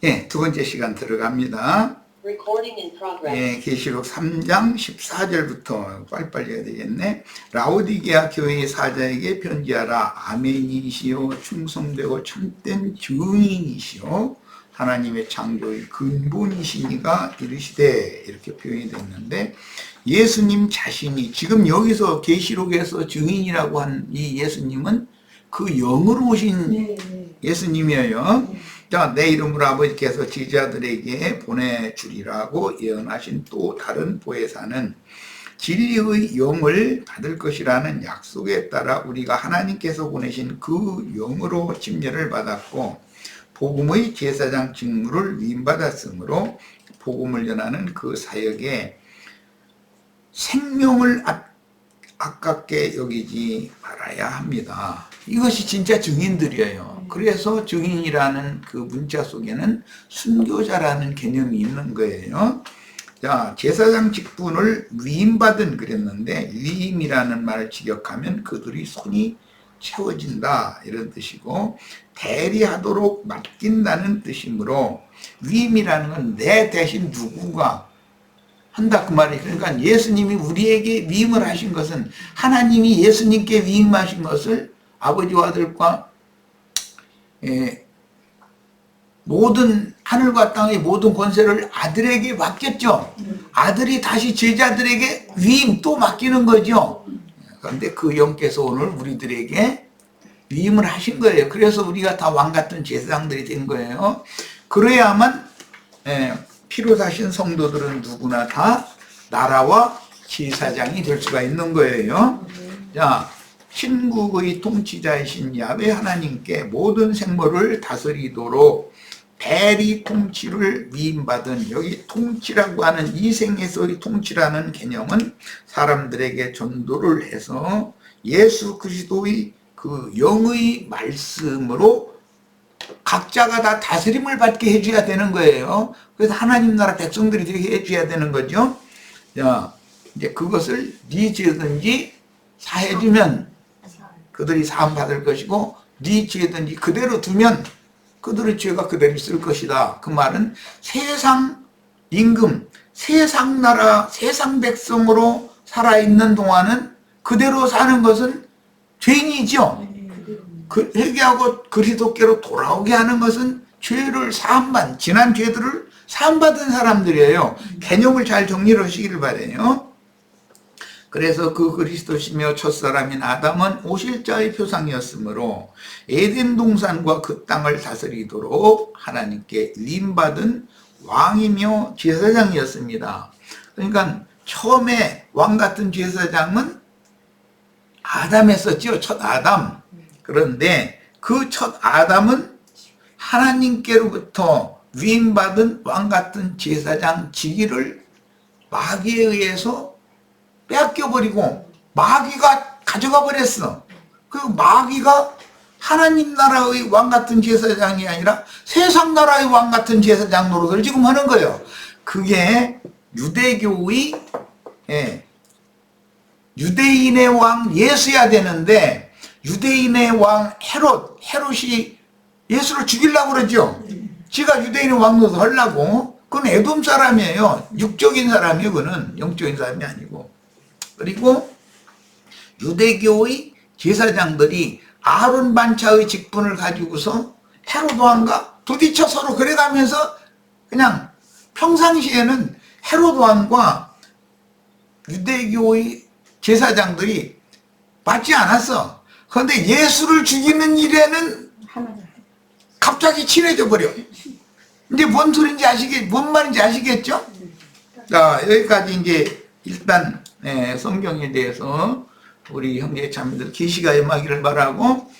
예, 두 번째 시간 들어갑니다. Recording in progress. 예, 계시록 3장 14절부터 빨리빨리 해야 되겠네. 라오디게아 교회의 사자에게 편지하라. 아멘이시요 충성되고 참된 증인이시요 하나님의 창조의 근본이시니가 이르시되, 이렇게 표현이 됐는데, 예수님 자신이 지금 여기서 계시록에서 증인이라고 한 이 예수님은 그 영으로 오신 예수님이에요. 자, 내 이름으로 아버지께서 제자들에게 보내주리라고 예언하신 또 다른 보혜사는 진리의 영을 받을 것이라는 약속에 따라 우리가 하나님께서 보내신 그 영으로 침례를 받았고 복음의 제사장 직무를 위임받았으므로 복음을 전하는 그 사역에 생명을 아깝게 여기지 말아야 합니다. 이것이 진짜 증인들이에요. 그래서 증인이라는 그 문자 속에는 순교자라는 개념이 있는 거예요. 자, 제사장 직분을 위임받은 그랬는데, 위임이라는 말을 직역하면 그들이 손이 채워진다 이런 뜻이고, 대리하도록 맡긴다는 뜻이므로 위임이라는 건 내 대신 누구가 한다 그 말이에요. 그러니까 예수님이 우리에게 위임을 하신 것은, 하나님이 예수님께 위임하신 것을 아버지와 아들과 모든 하늘과 땅의 모든 권세를 아들에게 맡겼죠. 아들이 다시 제자들에게 위임 또 맡기는 거죠. 그런데 그 영께서 오늘 우리들에게 위임을 하신 거예요. 그래서 우리가 다 왕같은 제사장들이 된 거예요. 그래야만 피로 사신 성도들은 누구나 다 나라와 제사장이 될 수가 있는 거예요. 자, 신국의 통치자이신 야훼 하나님께 모든 생물을 다스리도록 대리 통치를 위임받은, 여기 통치라고 하는 이 생에서의 통치라는 개념은 사람들에게 전도를 해서 예수 그리스도의 그 영의 말씀으로 각자가 다 다스림을 받게 해줘야 되는 거예요. 그래서 하나님 나라 백성들이 되게 해줘야 되는 거죠. 자, 이제 그것을 네 죄든지 사해주면 그들이 사함 받을 것이고, 네 죄든지 그대로 두면 그들의 죄가 그대로 있을 것이다. 그 말은 세상 임금, 세상 나라, 세상 백성으로 살아있는 동안은 그대로 사는 것은 죄인이죠. 그 회개하고 그리스도께로 돌아오게 하는 것은 죄를 사함받은, 지난 죄들을 사함받은 사람들이에요. 개념을 잘 정리를 하시기를 바라요. 그래서 그 그리스도시며 첫사람인 아담은 오실자의 표상이었으므로 에덴 동산과 그 땅을 다스리도록 하나님께 위임받은 왕이며 제사장이었습니다. 그러니까 처음에 왕같은 제사장은 아담했었죠. 첫 아담. 그런데 그 첫 아담은 하나님께로부터 위임받은 왕같은 제사장 직위를 마귀에 의해서 빼앗겨버리고 마귀가 가져가 버렸어. 그 마귀가 하나님 나라의 왕같은 제사장이 아니라 세상 나라의 왕같은 제사장 노릇을 지금 하는 거예요. 그게 유대교의 유대인의 왕 예수야 되는데, 유대인의 왕 헤롯이 예수를 죽이려고 그러죠. 지가 유대인의 왕 노릇을 하려고. 그건 에돔 사람이에요. 육적인 사람이에요. 그는 영적인 사람이 아니고. 그리고 유대교의 제사장들이 아론 반차의 직분을 가지고서 헤롯 왕과 부딪혀 서로 그래가면서 그냥 평상시에는 헤롯 왕과 유대교의 제사장들이 맞지 않았어. 그런데 예수를 죽이는 일에는 갑자기 친해져 버려. 이제 뭔 소리인지 뭔 말인지 아시겠죠? 자, 여기까지 이제 일단 성경에 대해서 우리 형제 자매들 계시가 임하기를 바라고,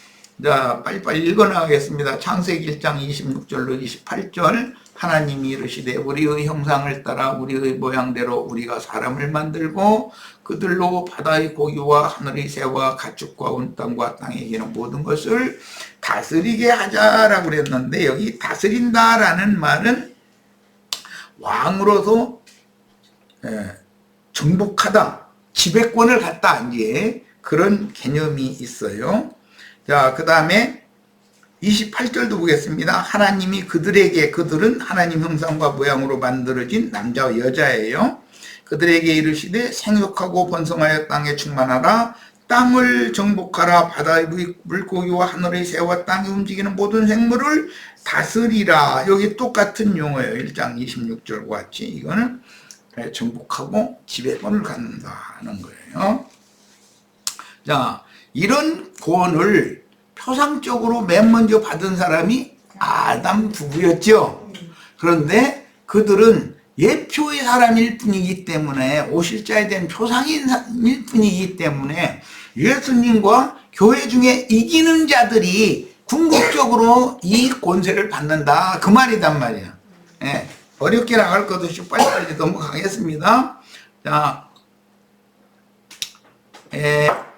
자, 빨리빨리 읽어나가겠습니다. 창세기 1장 26절로 28절. 하나님이 이르시되 우리의 형상을 따라 우리의 모양대로 우리가 사람을 만들고 그들로 바다의 고기와 하늘의 새와 가축과 온 땅과 땅에 기는 모든 것을 다스리게 하자라고 그랬는데, 여기 다스린다라는 말은 왕으로서 정복하다, 지배권을 갖다, 이제 그런 개념이 있어요. 자, 그 다음에 28절도 보겠습니다. 하나님이 그들은 하나님 형상과 모양으로 만들어진 남자와 여자예요. 그들에게 이르시되 생육하고 번성하여 땅에 충만하라. 땅을 정복하라. 바다의 물고기와 하늘의 새와 땅에 움직이는 모든 생물을 다스리라. 여기 똑같은 용어예요. 1장 26절과 같이 이거는 정복하고 지배권을 갖는다는 거예요. 자, 이런 구원을 표상적으로 맨 먼저 받은 사람이 아담 부부였죠. 그런데 그들은 예표의 사람일 뿐이기 때문에, 오실자에 대한 표상일 뿐이기 때문에 예수님과 교회 중에 이기는 자들이 궁극적으로 이 권세를 받는다, 그 말이단 말이야. 예, 어렵게 나갈 것 없이 빨리빨리 넘어가겠습니다. 자,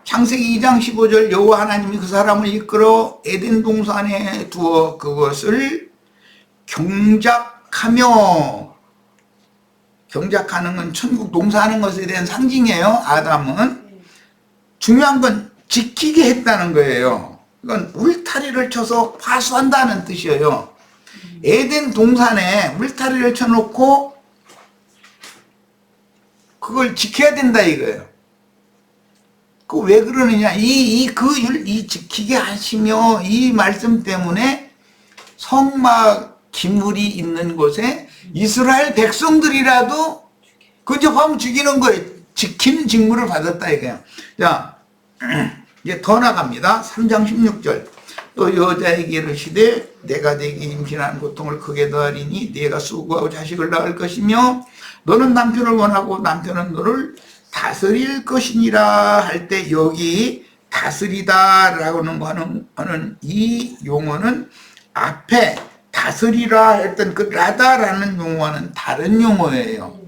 창세기 2장 15절, 여호와 하나님이 그 사람을 이끌어 에덴 동산에 두어 그것을 경작하며, 경작하는 건 천국 농사하는 것에 대한 상징이에요. 아담은 중요한 건 지키게 했다는 거예요. 이건 울타리를 쳐서 파수한다는 뜻이에요. 에덴 동산에 울타리를 쳐놓고 그걸 지켜야 된다 이거예요. 그 왜 그러느냐, 이 지키게 하시며 이 말씀 때문에 성막 기물이 있는 곳에 이스라엘 백성들이라도 근접하면 죽이는 거예요. 지키는 직무를 받았다 이거예요. 자, 이제 더 나갑니다. 3장 16절. 또 여자에게 이르시되 내가 네게 임신한 고통을 크게 더하리니 네가 수고하고 자식을 낳을 것이며 너는 남편을 원하고 남편은 너를 다스릴 것이니라 할 때, 여기 다스리다라고 하는 이 용어는 앞에 다스리라 했던 그 라다라는 용어는 다른 용어예요.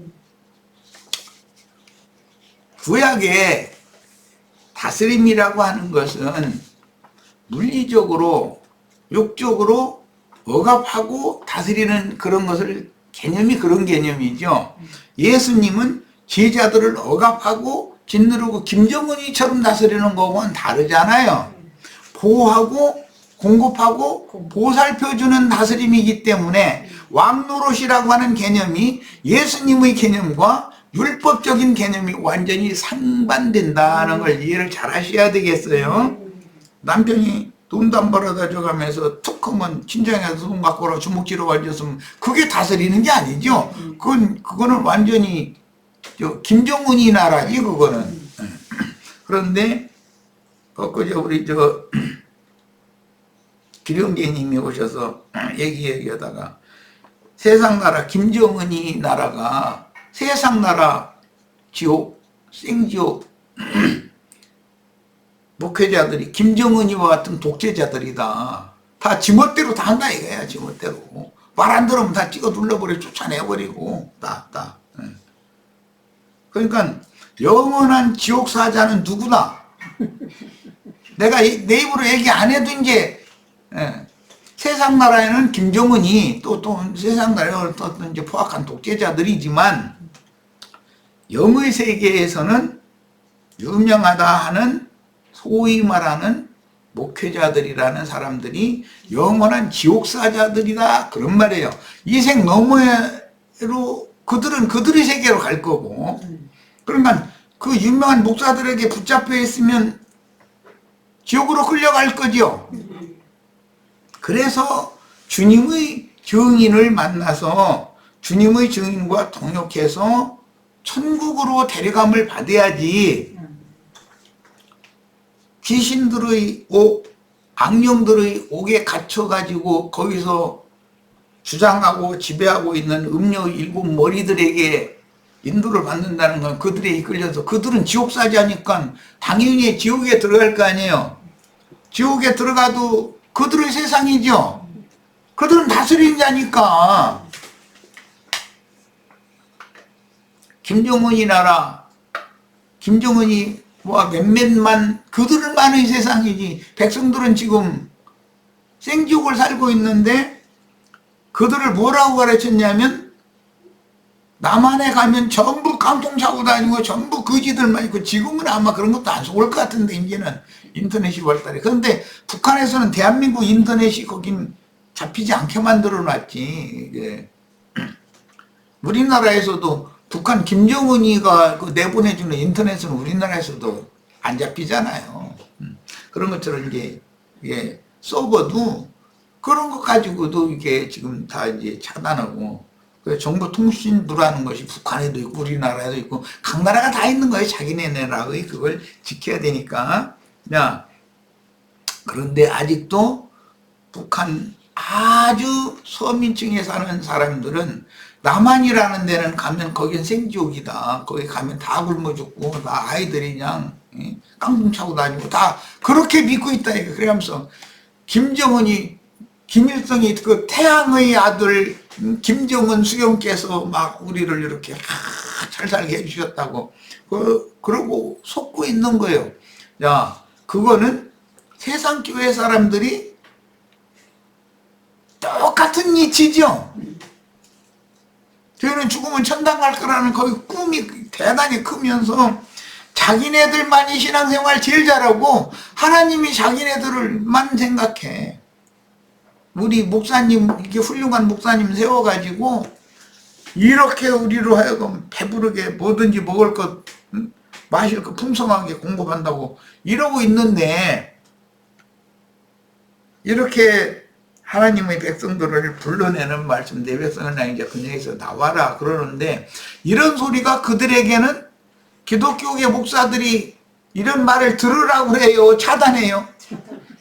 구약에 다스림이라고 하는 것은 물리적으로, 육적으로 억압하고 다스리는 그런 것을, 개념이 그런 개념이죠. 예수님은 제자들을 억압하고 짓누르고 김정은이처럼 다스리는 거하고는 다르잖아요. 보호하고 공급하고 보살펴주는 다스림이기 때문에 왕노릇이라고 하는 개념이 예수님의 개념과 율법적인 개념이 완전히 상반된다는 걸 이해를 잘 하셔야 되겠어요. 남편이 돈도 안 벌어다 줘가면서 툭 하면 친정에서 돈 갖고 오라 주먹질로 가졌으면 그게 다스리는 게 아니죠. 그거는 완전히 김정은이 나라지 그거는. 그런데 엊그제 우리 기령계님이 오셔서 얘기하다가 세상 나라 김정은이 나라가 세상 나라 지옥, 생지옥 목회자들이 김정은이와 같은 독재자들이다. 다 지멋대로 다 한다 이거야. 지멋대로 말 안 들으면 다 찍어 눌러버려, 쫓아내버리고 다. 그러니까 영원한 지옥 사자는 누구다? 내가 내 입으로 얘기 안 해도 이제 세상 나라에는 김정은이 또 세상 나라에 또 이제 포악한 독재자들이지만 영의 세계에서는 유명하다 하는 소위 말하는 목회자들이라는 사람들이 영원한 지옥사자들이다 그런 말이에요. 이 생 너머로 그들은 그들의 세계로 갈 거고, 그러니까 그 유명한 목사들에게 붙잡혀 있으면 지옥으로 끌려갈 거죠. 그래서 주님의 증인을 만나서 주님의 증인과 동역해서 천국으로 데려감을 받아야지 귀신들의 악령들의 옥에 갇혀가지고 거기서 주장하고 지배하고 있는 음녀 일곱 머리들에게 인도를 받는다는 건 그들에 이끌려서 그들은 지옥사자니까 당연히 지옥에 들어갈 거 아니에요. 지옥에 들어가도 그들의 세상이죠. 그들은 다스리는 자니까. 김정은이 나라, 김정은이 몇몇만 그들만의 세상이지, 백성들은 지금 생지옥을 살고 있는데 그들을 뭐라고 가르쳤냐면 남한에 가면 전부 깡통 차고 다니고 전부 거지들만 있고, 지금은 아마 그런 것도 안 속을 것 같은데, 이제는 인터넷이 발달해. 그런데 북한에서는 대한민국 인터넷이 거긴 잡히지 않게 만들어 놨지. 이게 우리나라에서도 북한 김정은이가 그 내보내주는 인터넷은 우리나라에서도 안 잡히잖아요. 그런 것처럼 이게 서버도 그런 것 가지고도 이게 지금 다 이제 차단하고, 정보통신부라는 것이 북한에도 있고 우리나라에도 있고 각 나라가 다 있는 거예요. 자기네 나라의 그걸 지켜야 되니까. 야, 그런데 아직도 북한 아주 서민층에 사는 사람들은 남한이라는 데는 가면 거긴 생지옥이다. 거기 가면 다 굶어 죽고 다 아이들이 그냥 깡통 차고 다니고 다 그렇게 믿고 있다. 그러면서 김일성이 그 태양의 아들 김정은 수령께서 막 우리를 이렇게 잘 살게 해주셨다고 그러고 속고 있는 거예요. 야, 그거는 세상 교회 사람들이 똑같은 이치죠. 저희는 죽으면 천당 갈 거라는 거기 꿈이 대단히 크면서 자기네들만이 신앙생활 제일 잘하고 하나님이 자기네들만 생각해. 우리 목사님, 이렇게 훌륭한 목사님 세워가지고 이렇게 우리로 하여금 배부르게 뭐든지 먹을 것, 마실 것 풍성하게 공급한다고 이러고 있는데, 이렇게 하나님의 백성들을 불러내는 말씀, 내 백성은 나 이제 그녀에서 나와라 그러는데, 이런 소리가 그들에게는 기독교계 목사들이 이런 말을 들으라고 해요? 차단해요?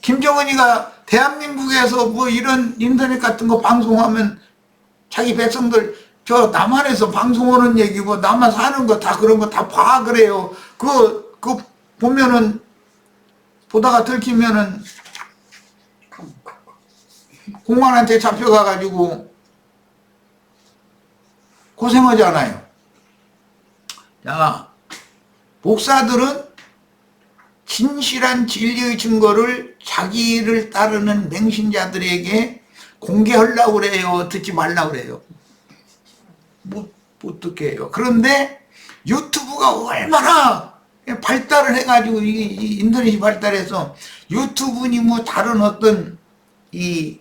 김정은이가 대한민국에서 뭐 이런 인터넷 같은 거 방송하면 자기 백성들 저 남한에서 방송하는 얘기고 남한 사는 거 다 그런 거 다 봐 그래요. 그 보면은 보다가 들키면은 공안한테 잡혀가가지고 고생하잖아요. 자, 목사들은 진실한 진리의 증거를 자기를 따르는 맹신자들에게 공개하려고 그래요? 듣지 말라고 그래요? 못 듣게 해요. 그런데 유튜브가 얼마나 발달을 해가지고, 이 인터넷이 발달해서 유튜브니 뭐 다른 어떤 이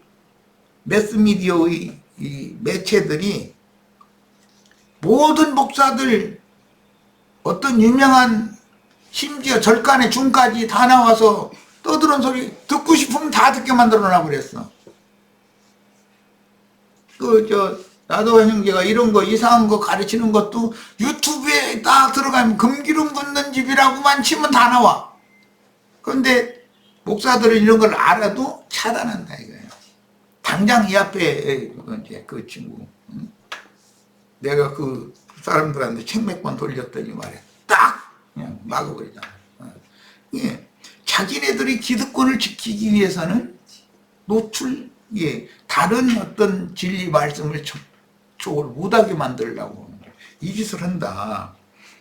매스미디어의 이 매체들이 모든 목사들, 어떤 유명한 심지어 절간의 중까지 다 나와서 떠드는 소리 듣고 싶으면 다 듣게 만들어놔 그랬어. 나도 형제가 이런 거 이상한 거 가르치는 것도 유튜브에 딱 들어가면 금기름 붓는 집이라고만 치면 다 나와. 그런데 목사들은 이런 걸 알아도 차단한다 이거예요. 당장 이 앞에 이제 그 친구, 내가 그 사람들한테 책 몇 권 돌렸더니 말이야, 딱 그냥 막아버리잖아. 예, 자기네들이 기득권을 지키기 위해서는 다른 어떤 진리 말씀을 접촉을 못하게 만들려고 이 짓을 한다.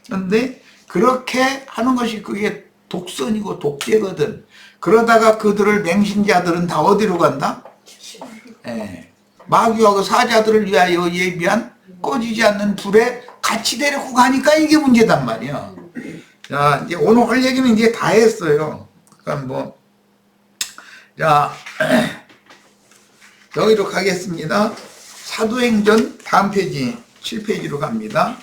그런데 그렇게 하는 것이 그게 독선이고 독재거든. 그러다가 그들을 맹신자들은 다 어디로 간다? 예, 마귀하고 사자들을 위하여 예비한 꺼지지 않는 불에 같이 데리고 가니까 이게 문제단 말이야. 자, 이제 오늘 할 얘기는 이제 다 했어요. 그러니까 자, 여기로 가겠습니다. 사도행전 다음 페이지 7페이지로 갑니다.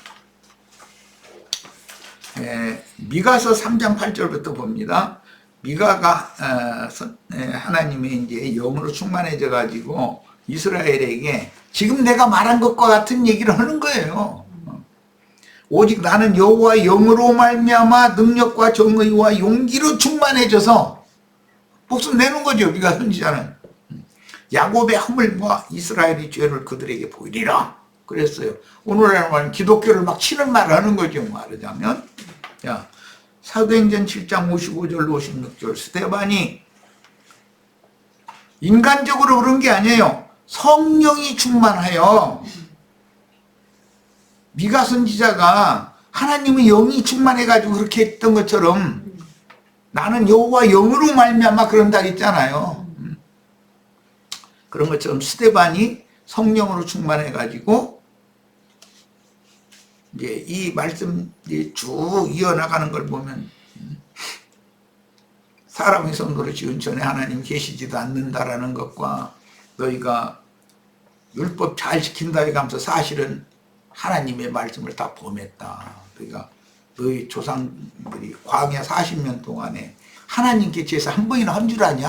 미가서 3장 8절부터 봅니다. 미가가 하나님의 이제 영으로 충만해져 가지고 이스라엘에게 지금 내가 말한 것과 같은 얘기를 하는 거예요. 오직 나는 여호와의 영으로 말미암아 능력과 정의와 용기로 충만해져서 목숨 내는 거죠. 미가 선지자는 야곱의 허물과 이스라엘의 죄를 그들에게 보이리라 그랬어요. 오늘날 말은 기독교를 막 치는 말을 하는 거죠. 말하자면, 자, 사도행전 7장 55절 56절 스데반이 인간적으로 그런 게 아니에요. 성령이 충만하여, 미가 선지자가 하나님의 영이 충만해가지고 그렇게 했던 것처럼 나는 여호와 영으로 말미암아 그런다 했잖아요. 그런 것처럼 스데반이 성령으로 충만해가지고 이제 이 말씀 쭉 이어나가는 걸 보면 사람의 손으로 지은 전에 하나님 계시지도 않는다라는 것과 너희가 율법 잘 지킨다 해가면서 사실은 하나님의 말씀을 다 범했다. 그러니까 너희 조상들이 광야 40년 동안에 하나님께 제사 한 번이나 한 줄 아냐?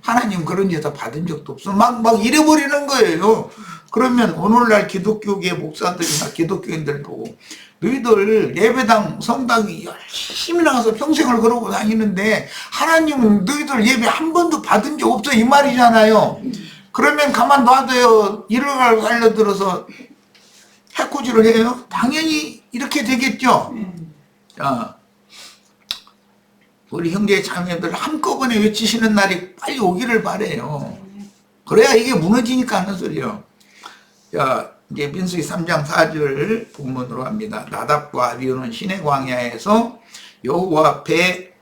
하나님 그런 제사 받은 적도 없어. 막 잃어버리는 거예요. 그러면 오늘날 기독교계 목사들이나 기독교인들 보고 너희들 예배당 성당이 열심히 나가서 평생을 그러고 다니는데 하나님은 너희들 예배 한 번도 받은 적 없어 이 말이잖아요. 그러면 가만 놔둬요. 일을 살려들어서 해코지를 해요? 당연히 이렇게 되겠죠. 자, 우리 형제 자매들 한꺼번에 외치시는 날이 빨리 오기를 바래요. 그래야 이게 무너지니까 하는 소리요. 자, 이제 민수기 3장 4절 본문으로 합니다. 나답과 아비후는 시내 광야에서 여호와 앞에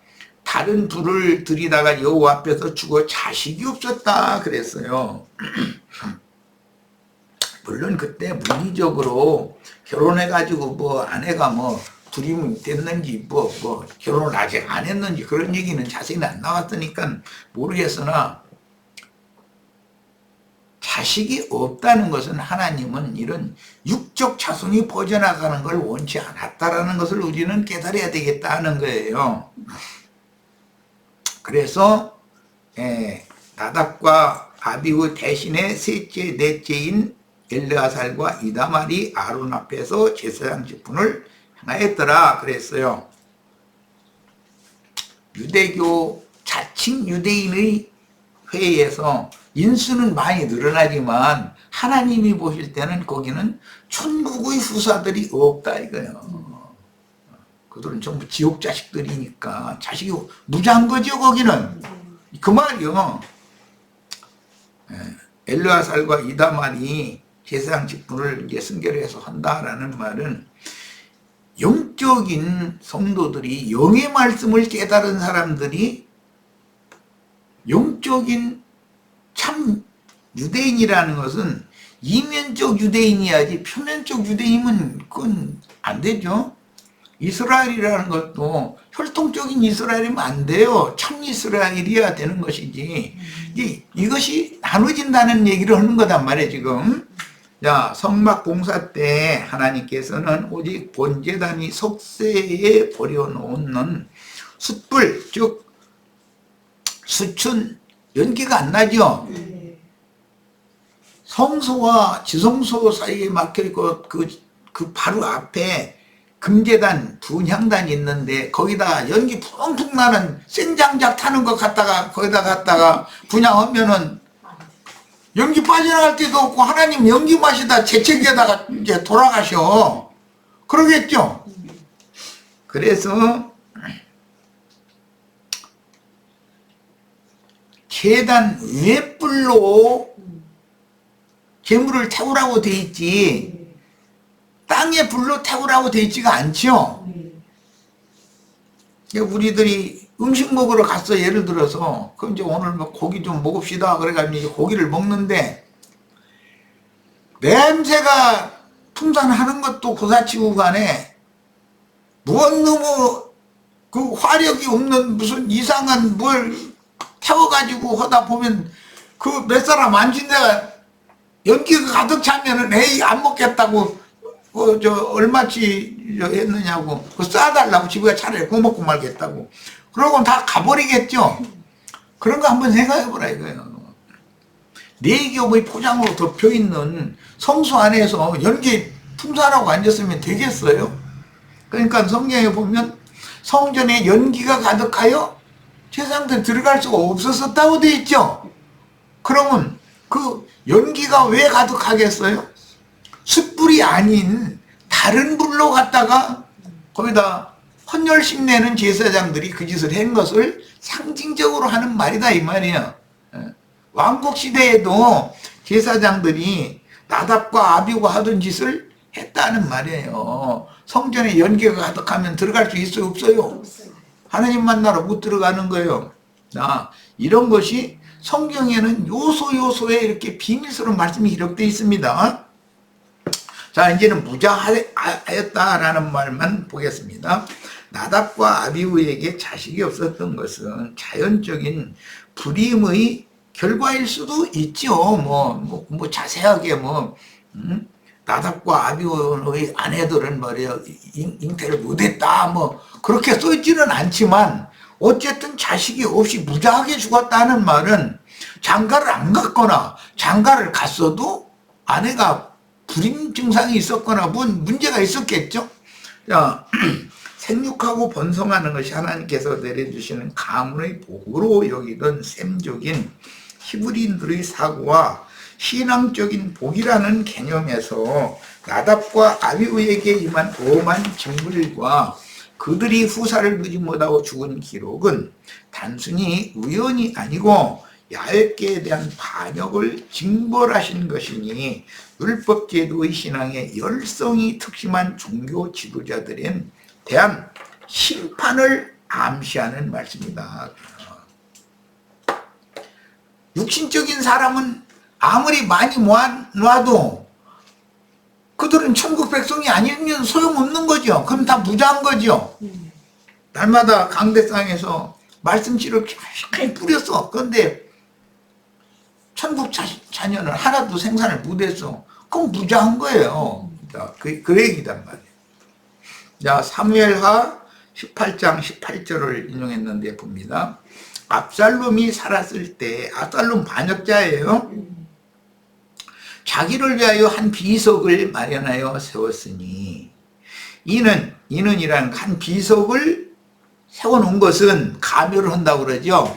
다른 불을 들이다가 여호와 앞에서 죽어 자식이 없었다 그랬어요. 물론 그때 물리적으로 결혼해가지고 뭐 아내가 뭐 둘이 됐는지 뭐 결혼을 아직 안 했는지 그런 얘기는 자세히 안 나왔으니까 모르겠으나 자식이 없다는 것은 하나님은 이런 육적 자손이 퍼져나가는 걸 원치 않았다라는 것을 우리는 깨달아야 되겠다는 거예요. 그래서 나답과 아비후 대신에 셋째 넷째인 엘르아살과 이다말이 아론 앞에서 제사장 직분을 행하였더라 그랬어요. 유대교 자칭 유대인의 회의에서 인수는 많이 늘어나지만 하나님이 보실 때는 거기는 천국의 후사들이 없다 이거예요. 그들은 전부 지옥 자식들이니까 자식이 무자한 거죠 거기는. 그 말이요. 엘르아살과 이다말이 제사장 직분을 이제 순결해서 한다라는 말은 영적인 성도들이 영의 말씀을 깨달은 사람들이 영적인 참 유대인이라는 것은 이면적 유대인이야지 표면적 유대인은 그건 안 되죠. 이스라엘이라는 것도 혈통적인 이스라엘이면 안 돼요. 참 이스라엘이어야 되는 것이지. 이것이 나눠진다는 얘기를 하는 거단 말이에요 지금. 자, 성막 봉사 때 하나님께서는 오직 본제단이 석쇠에 버려놓는 숯불, 즉 숯은 연기가 안 나죠. 성소와 지성소 사이에 막혀있고 그 바로 앞에 금제단, 분향단이 있는데 거기다 연기 풍풍 나는 생장작 타는 거 갖다가 거기다 갖다가 분향하면은 연기 빠져나갈 데도 없고 하나님 연기 마시다 재채기에다가 이제 돌아가셔. 그러겠죠? 그래서 제단 위에 불로 재물을 태우라고 돼 있지 땅에 불로 태우라고 돼 있지가 않죠. 우리들이 음식 먹으러 갔어 예를 들어서 그럼 이제 오늘 뭐 고기 좀 먹읍시다 그래가지고 이제 고기를 먹는데 냄새가 풍산하는 것도 고사치고 간에 무언 너무 그 화력이 없는 무슨 이상한 뭘 태워가지고 하다 보면 그 몇 사람 앉은 데가 연기가 가득 차면은 에이 안 먹겠다고 얼마치 했느냐고 싸달라고 집에 차라리 구워 먹고 말겠다고 그러고 다 가버리겠죠. 그런 거 한번 생각해보라 이거예요. 네 겹의 포장으로 덮여있는 성소 안에서 연기 풍산하고 앉았으면 되겠어요? 그러니까 성경에 보면 성전에 연기가 가득하여 제사장들 들어갈 수가 없었다고 돼 있죠. 그러면 그 연기가 왜 가득하겠어요? 숯불이 아닌 다른 불로 갖다가 거기다 헌혈식 내는 제사장들이 그 짓을 한 것을 상징적으로 하는 말이다 이 말이에요. 왕국 시대에도 제사장들이 나답과 아비후가 하던 짓을 했다는 말이에요. 성전에 연기가 가득하면 들어갈 수 있어요 없어요? 하나님 만나러 못 들어가는 거예요. 자, 이런 것이 성경에는 요소요소에 이렇게 비밀스러운 말씀이 기록되어 있습니다. 자, 이제는 무자하였다라는 말만 보겠습니다. 나답과 아비후에게 자식이 없었던 것은 자연적인 불임의 결과일 수도 있죠. 뭐 자세하게 나답과 아비후의 아내들은 말이야 잉태를 못했다 뭐 그렇게 써있지는 않지만 어쨌든 자식이 없이 무자하게 죽었다는 말은 장가를 안 갔거나 장가를 갔어도 아내가 불임 증상이 있었거나 문제가 있었겠죠. 자, 생육하고 번성하는 것이 하나님께서 내려주시는 가문의 복으로 여기던 셈족인 히브리인들의 사고와 신앙적인 복이라는 개념에서 나답과 아비후에게 임한 오만 징벌과 그들이 후사를 보지 못하고 죽은 기록은 단순히 우연이 아니고 야훼께에 대한 반역을 징벌하신 것이니 율법제도의 신앙에 열성이 특심한 종교 지도자들에 대한 심판을 암시하는 말씀이다. 육신적인 사람은 아무리 많이 모아놔도 그들은 천국 백성이 아니면 소용없는 거죠. 그럼 다 무자한 거죠. 날마다 강대상에서 말씀씨를 잘 뿌렸어. 그런데 천국 자녀는 하나도 생산을 못했어. 그럼 무자한 거예요. 그 얘기단 말이에요. 자, 사무엘하 18장 18절을 인용했는데 봅니다. 압살롬이 살았을 때, 압살롬 반역자예요. 자기를 위하여 한 비석을 마련하여 세웠으니 이는이란 한 비석을 세워놓은 것은 가묘를 한다고 그러죠.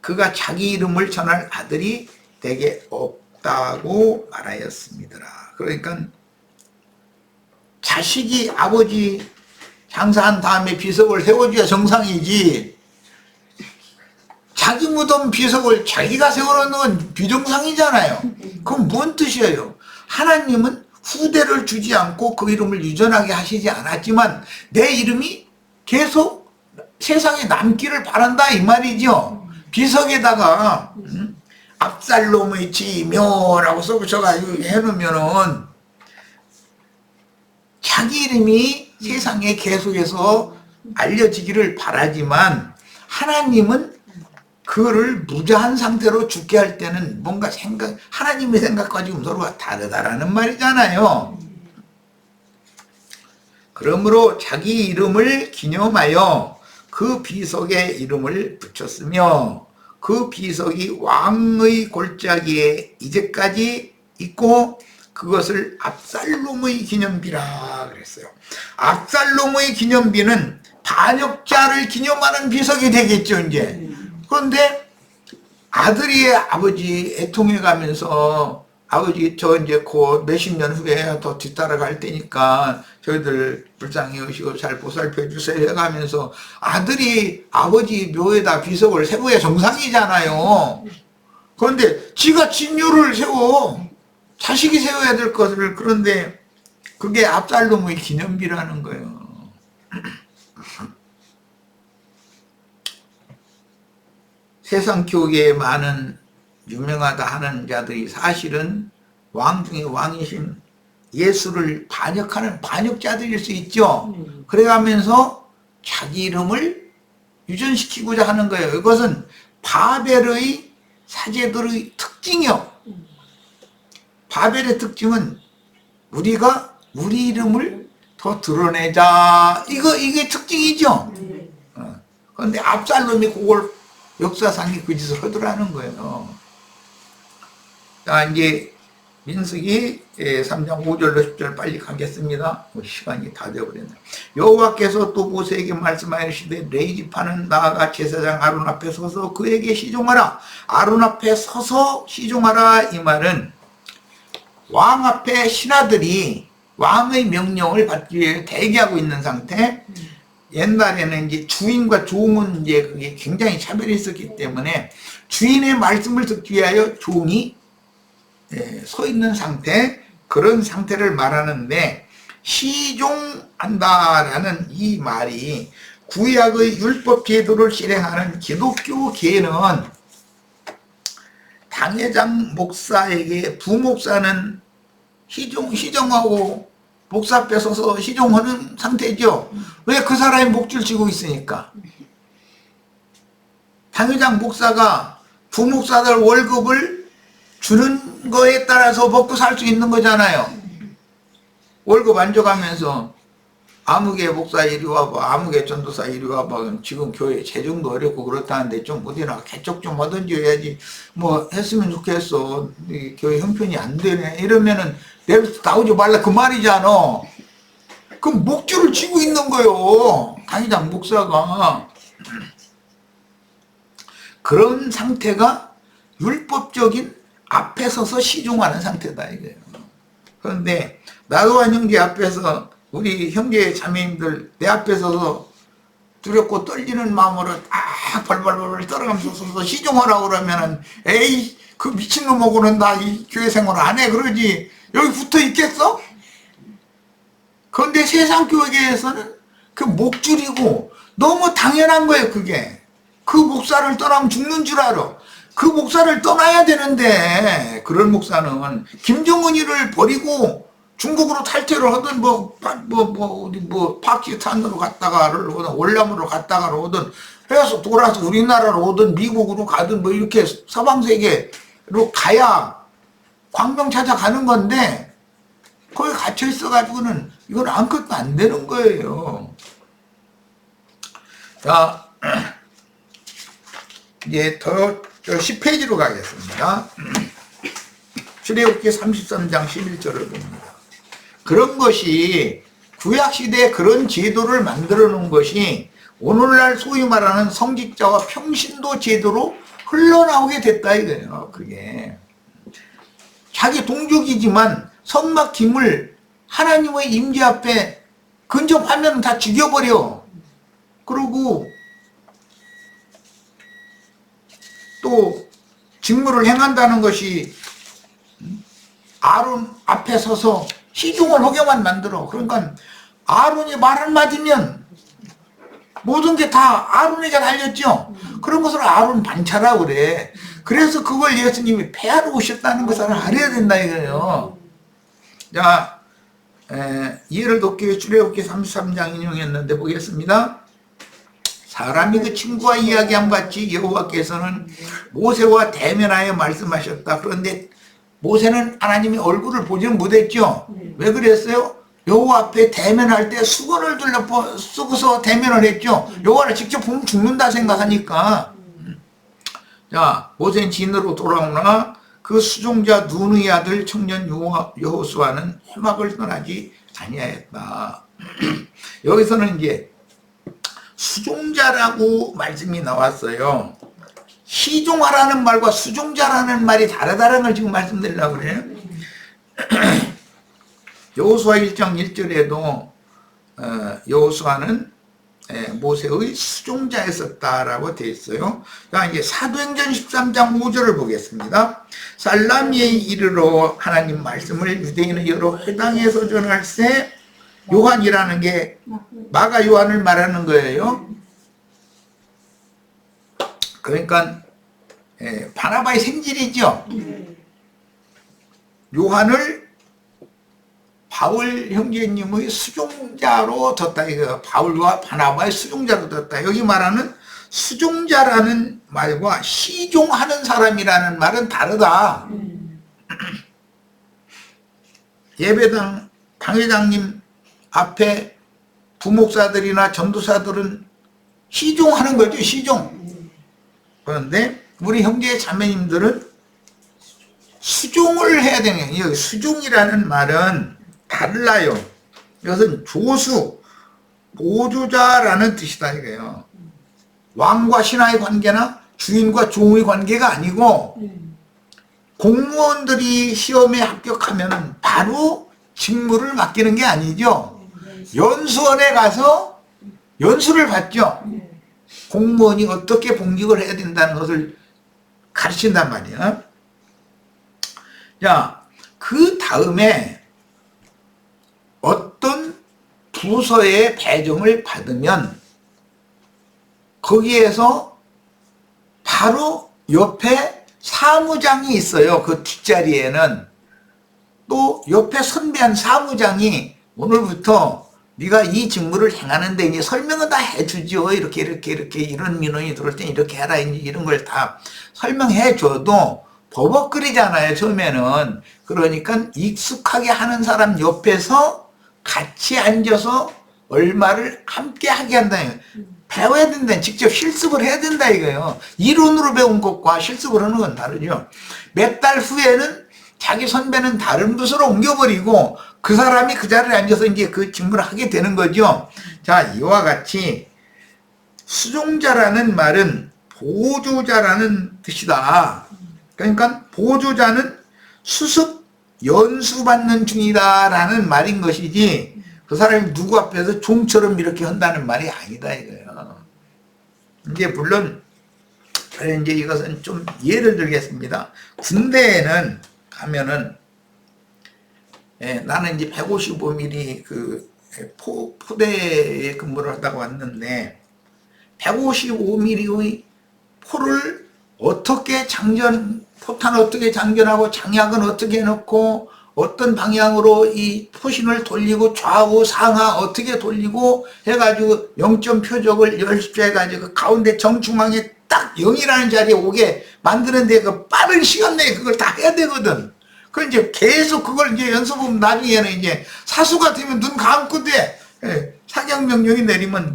그가 자기 이름을 전할 아들이 되게 없다고 말하였습니다. 그러니까 자식이 아버지 장사한 다음에 비석을 세워줘야 정상이지, 자기 무덤 비석을 자기가 세워놓는 건 비정상이잖아요. 그럼 뭔 뜻이에요? 하나님은 후대를 주지 않고 그 이름을 유전하게 하시지 않았지만 내 이름이 계속 세상에 남기를 바란다 이 말이죠. 비석에다가 압살롬의 지묘라고 써붙여가지고 해놓으면은 자기 이름이 세상에 계속해서 알려지기를 바라지만 하나님은 그거를 무자한 상태로 죽게 할 때는 뭔가 하나님의 생각과 지금 서로가 다르다라는 말이잖아요. 그러므로 자기 이름을 기념하여 그 비석에 이름을 붙였으며 그 비석이 왕의 골짜기에 이제까지 있고 그것을 압살롬의 기념비라 그랬어요. 압살롬의 기념비는 반역자를 기념하는 비석이 되겠죠, 이제. 그런데 아들이 아버지 애통해 가면서 아버지 저 이제 곧 몇십 년 후에 더 뒤따라갈 때니까 저희들 불쌍히 여시고 잘 보살펴 주세요 해가면서 아들이 아버지 묘에다 비석을 세워야 정상이잖아요. 그런데 지가 진묘를 세워, 자식이 세워야 될 것을. 그런데 그게 압살롬의 기념비라는 거예요. 세상 교계에 많은 유명하다 하는 자들이 사실은 왕 중에 왕이신 예수를 반역하는 반역자들일 수 있죠. 그래가면서 자기 이름을 유전시키고자 하는 거예요. 이것은 바벨의 사제들의 특징이요. 바벨의 특징은 우리가 우리 이름을 더 드러내자, 이게 특징이죠. 그런데 압살롬이 그걸 역사상이 그 짓을 하더라는 거예요. 자, 이제 민수기 3장 5절로 10절 빨리 가겠습니다. 시간이 다 되어버렸네. 여호와께서 또 모세에게 말씀하시되 네 지파는 나아가 제사장 아론 앞에 서서 그에게 시종하라. 아론 앞에 서서 시종하라. 이 말은 왕 앞에 신하들이 왕의 명령을 받기 위해 대기하고 있는 상태. 옛날에는 이제 주인과 종은 이제 그게 굉장히 차별이 있었기 때문에 주인의 말씀을 듣기 위하여 종이 서 있는 상태, 그런 상태를 말하는데 시종한다라는 이 말이 구약의 율법 제도를 실행하는 기독교계는 당회장 목사에게 부목사는 시정하고 목사 뺏어서 시종하는 상태죠. 왜? 그 사람이 목줄 쥐고 있으니까. 당회장 목사가 부목사들 월급을 주는 거에 따라서 먹고 살 수 있는 거잖아요. 월급 안 줘가면서 아무개 목사 이리 와봐, 아무개 전도사 이리 와봐, 지금 교회 재정도 어렵고 그렇다는데 좀 어디나 개척 좀 하든지 해야지, 뭐 했으면 좋겠어, 교회 형편이 안 되네, 이러면은 내일부터 나오지 말라 그 말이잖아. 그럼 목줄을 쥐고 있는 거요, 당회장 목사가. 그런 상태가 율법적인 앞에 서서 시종하는 상태다 이거예요. 그런데 나도한 형제 앞에서, 우리 형제 자매님들 내 앞에 서서 두렵고 떨리는 마음으로 벌벌벌 떨어가면서 시종하라고 그러면은, 에이 그 미친놈하고는 나 이 교회 생활 안 해 그러지, 여기 붙어 있겠어? 그런데 세상 교회에서는 그 목줄이고 너무 당연한 거예요. 그게 그 목사를 떠나면 죽는 줄 알아. 그 목사를 떠나야 되는데, 그런 목사는 김정은이를 버리고 중국으로 탈퇴를 하든 파키스탄으로 갔다가를 오든 월남으로 갔다가를 오든 해서 돌아서 우리나라로 오든 미국으로 가든 뭐 이렇게 서방세계로 가야 광명 찾아가는 건데, 거기 갇혀 있어 가지고는 이건 아무것도 안 되는 거예요. 자, 이제 더 10페이지로 가겠습니다. 출애굽기 33장 11절을 봅니다. 그런 것이 구약시대에 그런 제도를 만들어 놓은 것이 오늘날 소위 말하는 성직자와 평신도 제도로 흘러나오게 됐다 이거예요. 그게 자기 동족이지만 선막힘을 하나님의 임재 앞에 근접하면 다 죽여버려. 그리고 또 직무를 행한다는 것이 아론 앞에 서서 시종을 하게만 만들어. 그러니까 아론이 말 한마디면 모든 게 다 아론에게 달렸죠. 그런 것을 아론 반차라고 그래. 그래서 그걸 예수님이 폐하러 오셨다는 것을 알아야 된다 이거예요. 자, 이해를 돕기 위해 출애굽기 33장 인용했는데 보겠습니다. 사람이 그 친구와 이야기함 같이 여호와께서는 모세와 대면하여 말씀하셨다. 그런데 모세는 하나님의 얼굴을 보지는 못했죠. 왜 그랬어요? 여호와 앞에 대면할 때 수건을 쓰고서 대면을 했죠. 여호와를 직접 보면 죽는다 생각하니까. 자, 모세는 진으로 돌아오나 그 수종자 눈의 아들 청년 여호수아는 회막을 떠나지 아니하였다. 여기서는 이제 수종자라고 말씀이 나왔어요. 시종하라는 말과 수종자라는 말이 다르다는 걸 지금 말씀드리려고 그래요. 여호수아 1장 1절에도 여호수아는 모세의 수종자였었다라고 되어 있어요. 자, 이제 사도행전 13장 5절을 보겠습니다. 살라미에 이르러 하나님 말씀을 유대인의 여러 회당에서 전할세. 요한이라는 게 마가 요한을 말하는 거예요. 그러니까 바나바의 생질이죠. 요한을 바울 형제님의 수종자로 뒀다 이거. 바울과 바나바의 수종자로 뒀다. 여기 말하는 수종자라는 말과 시종하는 사람이라는 말은 다르다. 예배당 당회장님 앞에 부목사들이나 전도사들은 시종하는 거죠. 시종. 그런데 우리 형제 자매님들은 수종을 해야 되는 거예요. 여기 수종이라는 말은 달라요. 이것은 조수, 보조자라는 뜻이다 이거예요. 왕과 신하의 관계나 주인과 종의 관계가 아니고, 공무원들이 시험에 합격하면 바로 직무를 맡기는 게 아니죠. 연수원에 가서 연수를 받죠. 공무원이 어떻게 봉직을 해야 된다는 것을 가르친단 말이야. 자, 그 다음에 어떤 부서의 배정을 받으면 거기에서 바로 옆에 사무장이 있어요. 그 뒷자리에는 또 옆에 선배한 사무장이 오늘부터 네가 이 직무를 행하는데 이제 설명은 다 해주죠. 이렇게 이런 민원이 들어올 때 이렇게 해라 이런 걸 다 설명해 줘도 버벅거리잖아요, 처음에는. 그러니까 익숙하게 하는 사람 옆에서 같이 앉아서 얼마를 함께 하게 한다. 배워야 된다. 직접 실습을 해야 된다 이거예요. 이론으로 배운 것과 실습을 하는 건 다르죠. 몇 달 후에는 자기 선배는 다른 부서로 옮겨버리고 그 사람이 그 자리에 앉아서 이제 그 직무를 하게 되는 거죠. 자, 이와 같이 수종자라는 말은 보조자라는 뜻이다. 그러니까 보조자는 수습 연수받는 중이다라는 말인 것이지 그 사람이 누구 앞에서 종처럼 이렇게 한다는 말이 아니다 이거예요. 이제 물론 이제 이것은 좀 예를 들겠습니다. 군대에는 가면은 나는 이제 155mm 그 포대에 근무를 하다가 왔는데 155mm의 포를 어떻게 포탄 어떻게 장전하고 장약은 어떻게 해놓고 어떤 방향으로 이 포신을 돌리고 좌우 상하 어떻게 돌리고 해가지고 0점 표적을 열수해가지고 가운데 정중앙에 딱 0이라는 자리에 오게 만드는데 그 빠른 시간 내에 그걸 다 해야 되거든. 그 이제 계속 그걸 이제 연습하면 나중에는 이제 사수가 되면 눈 감고 돼. 사격 명령이 내리면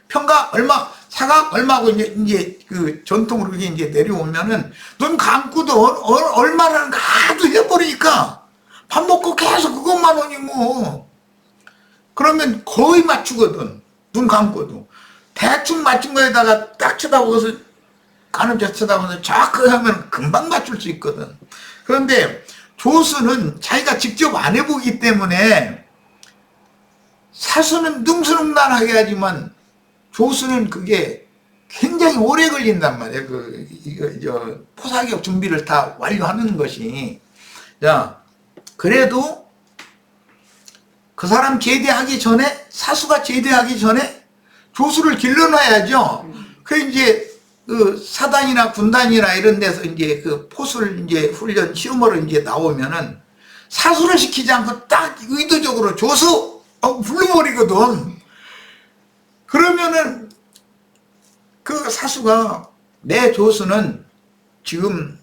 평가 얼마, 사각 얼마고 이제 그 전통으로 이제 내려오면은 눈 감고도 얼마라는 거 하도 해버리니까 밥 먹고 계속 그것만 오니 뭐. 그러면 거의 맞추거든. 눈 감고도. 대충 맞춘 거에다가 딱 쳐다보고서 가늠자 쳐다보면서 정확하게 하면 금방 맞출 수 있거든. 그런데 조수는 자기가 직접 안 해보기 때문에 사수는 능수능란하게 하지만 조수는 그게 굉장히 오래 걸린단 말이에요. 포사격 준비를 다 완료하는 것이. 자, 그래도 그 사람 제대하기 전에, 사수가 제대하기 전에 조수를 길러놔야죠. 그 이제 그 사단이나 군단이나 이런 데서 이제 그 포술 이제 훈련 시험으로 이제 나오면은 사수를 시키지 않고 딱 의도적으로 조수 불러버리거든. 그러면은 그 사수가 내 조수는 지금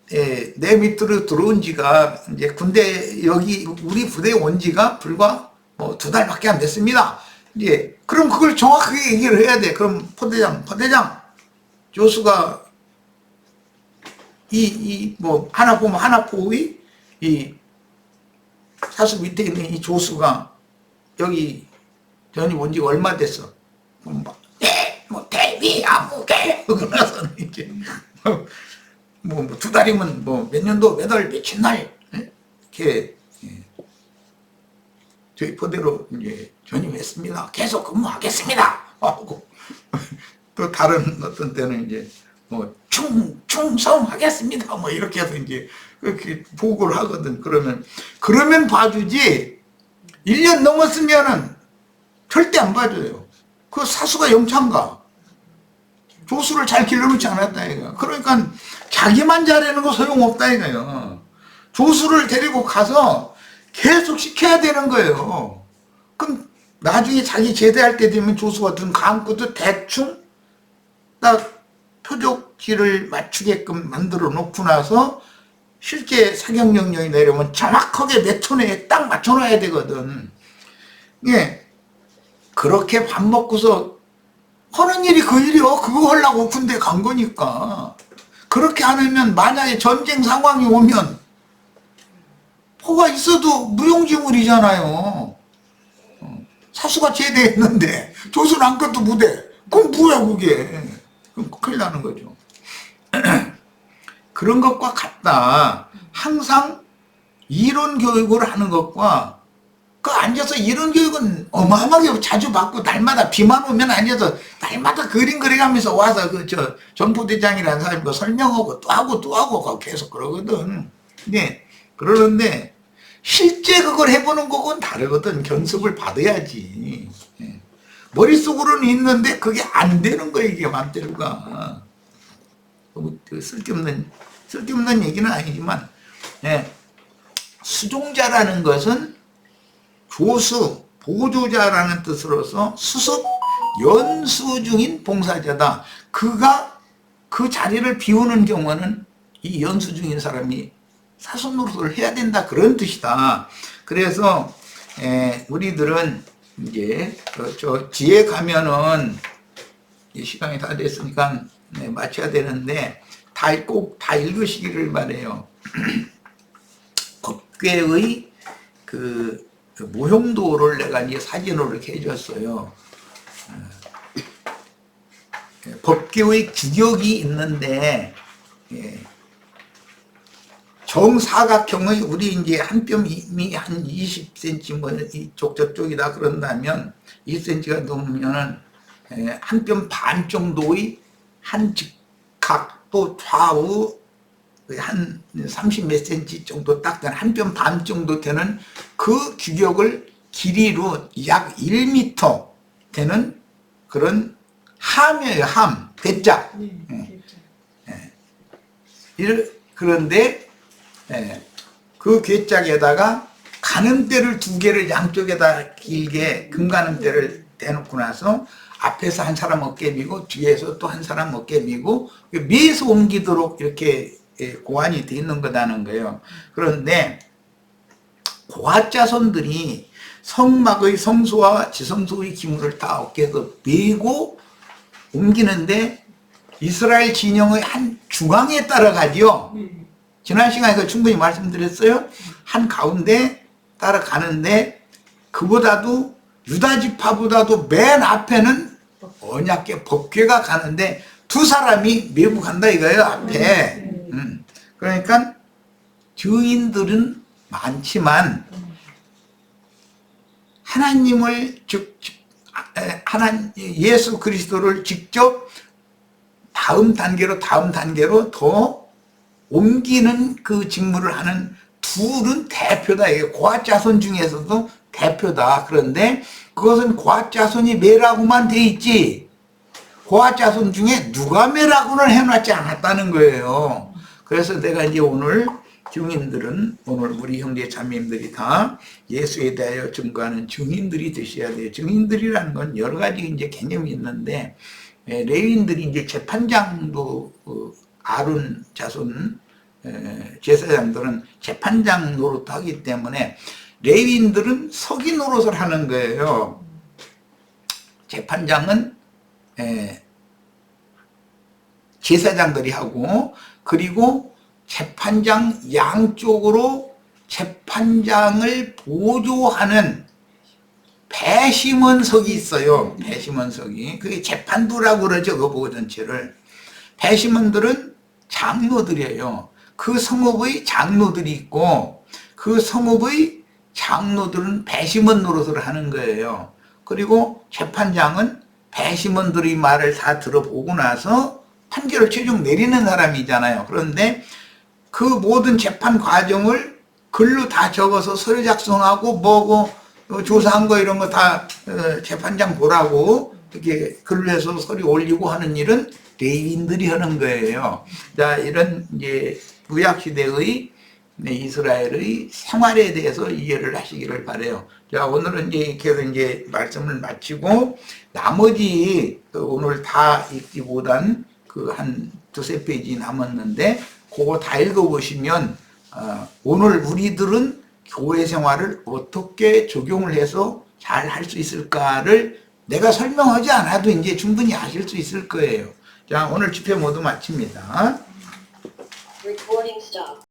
내 밑으로 들어온 지가 이제 군대 여기 우리 부대에 온 지가 불과 뭐 2달밖에 안 됐습니다. 이제 그럼 그걸 정확하게 얘기를 해야 돼. 그럼 포대장 조수가 뭐 하나포의 이 사수 밑에 있는 이 조수가 여기 전이 온 지가 얼마 됐어? 대비 아무개 그러고 나서는 이제 뭐 2달이면 뭐 몇 년도 몇 월 며칠 날 이렇게 저희 포대로 이제 전임했습니다. 계속 근무하겠습니다. 하고 또 다른 어떤 때는 이제 뭐 충성하겠습니다. 뭐 이렇게 해서 이제 그렇게 보고를 하거든. 그러면 봐주지 1년 넘었으면은 절대 안 봐줘요. 그 사수가 영창가. 조수를 잘 길러놓지 않았다 이거. 그러니까 자기만 잘하는 거 소용없다 이거요. 조수를 데리고 가서 계속 시켜야 되는 거예요. 그럼 나중에 자기 제대할 때 되면 조수가 눈 감고도 대충 딱 표적지를 맞추게끔 만들어 놓고 나서 실제 사격 명령이 내려오면 정확하게 몇 톤에 딱 맞춰놔야 되거든. 예. 그렇게 밥 먹고서 하는 일이 그 일이요. 그거 하려고 군대 간 거니까. 그렇게 안 하면 만약에 전쟁 상황이 오면 포가 있어도 무용지물이잖아요. 사수가 제대했는데 조수는 안 것도 무대. 그럼 뭐야 그게. 그럼 큰일 나는 거죠. 그런 것과 같다. 항상 이론 교육을 하는 것과 그 앉아서 이런 교육은 어마어마하게 자주 받고 날마다 비만 오면 앉아서 날마다 그림 그려가면서 와서 전부대장이라는 사람이 그 설명하고 또 하고 계속 그러거든. 네. 그러는데 실제 그걸 해보는 거건 다르거든. 견습을 받아야지. 네. 머릿속으로는 있는데 그게 안 되는 거야 이게 맘대로가. 쓸데없는 얘기는 아니지만 네. 수종자라는 것은 조수, 보조자라는 뜻으로서 수습, 연수 중인 봉사자다. 그가 그 자리를 비우는 경우는 이 연수 중인 사람이 사손 노릇을 해야 된다, 그런 뜻이다. 그래서 우리들은 이제 저 뒤에 가면은 시간이 다 됐으니까 마쳐야 되는데 꼭 다 읽으시기를 바래요. 법궤의 그 모형도를 내가 이제 사진으로 이렇게 해줬어요. 법궤의 규격이 있는데 정사각형의 우리 이제 한 뼘이 한 20cm 뭐 이쪽 저쪽이다 그런다면 2cm가 넘으면은 한 뼘 반 정도의 한 직각 또 좌우 한 30 몇 cm 정도 딱 되는 한 뼘 반 정도 되는 그 규격을 길이로 약 1m 되는 그런 함이에요. 함, 괴짝. 그런데 그 괴짝에다가 가늠대를 2개를 양쪽에다 길게 금가늠대를 대놓고 나서 앞에서 한 사람 어깨 미고 뒤에서 또 한 사람 어깨 미고 미에서 옮기도록 이렇게 고안이 되어 있는 거다는 거예요. 그런데 고아자손들이 성막의 성소와 지성소의 기물을 다 어깨에서 메고 옮기는데 이스라엘 진영의 한 중앙에 따라가지요. 지난 시간에서 충분히 말씀드렸어요. 한 가운데 따라가는데 그보다도 유다지파보다도 맨 앞에는 언약궤 법궤가 가는데 두 사람이 메고 간다 이거예요. 앞에. 그러니까 증인들은 많지만 하나님을 예수 그리스도를 직접 다음 단계로 더 옮기는 그 직무를 하는 둘은 대표다. 이게 고아자손 중에서도 대표다. 그런데 그것은 고아자손이 매라고만 돼 있지 고아자손 중에 누가 매라고는 해놨지 않았다는 거예요. 그래서 내가 이제 오늘 증인들은 오늘 우리 형제 자매님들이 다 예수에 대하여 증거하는 증인들이 되셔야 돼요. 증인들이라는 건 여러 가지 이제 개념이 있는데 레위인들이 이제 재판장도 아론 자손 제사장들은 재판장 노릇도 하기 때문에 레위인들은 서기 노릇을 하는 거예요. 재판장은 제사장들이 하고 그리고 재판장 양쪽으로 재판장을 보조하는 배심원석이 있어요. 배심원석이. 그게 재판부라고 그러죠. 그 보고 전체를. 배심원들은 장로들이에요. 그 성읍의 장로들이 있고 그 성읍의 장로들은 배심원 노릇을 하는 거예요. 그리고 재판장은 배심원들의 말을 다 들어보고 나서 판결을 최종 내리는 사람이잖아요. 그런데 그 모든 재판 과정을 글로 다 적어서 서류 작성하고 뭐고 조사한 거 이런 거 다 재판장 보라고 이렇게 글로 해서 서류 올리고 하는 일은 레위인들이 하는 거예요. 자, 이런 이제 구약 시대의 이스라엘의 생활에 대해서 이해를 하시기를 바래요. 자, 오늘은 이제 말씀을 마치고 나머지 오늘 다 읽지 못한 그 한 두세 페이지 남았는데 그거 다 읽어보시면 오늘 우리들은 교회 생활을 어떻게 적용을 해서 잘 할 수 있을까를 내가 설명하지 않아도 이제 충분히 아실 수 있을 거예요. 자, 오늘 집회 모두 마칩니다. Recording stop.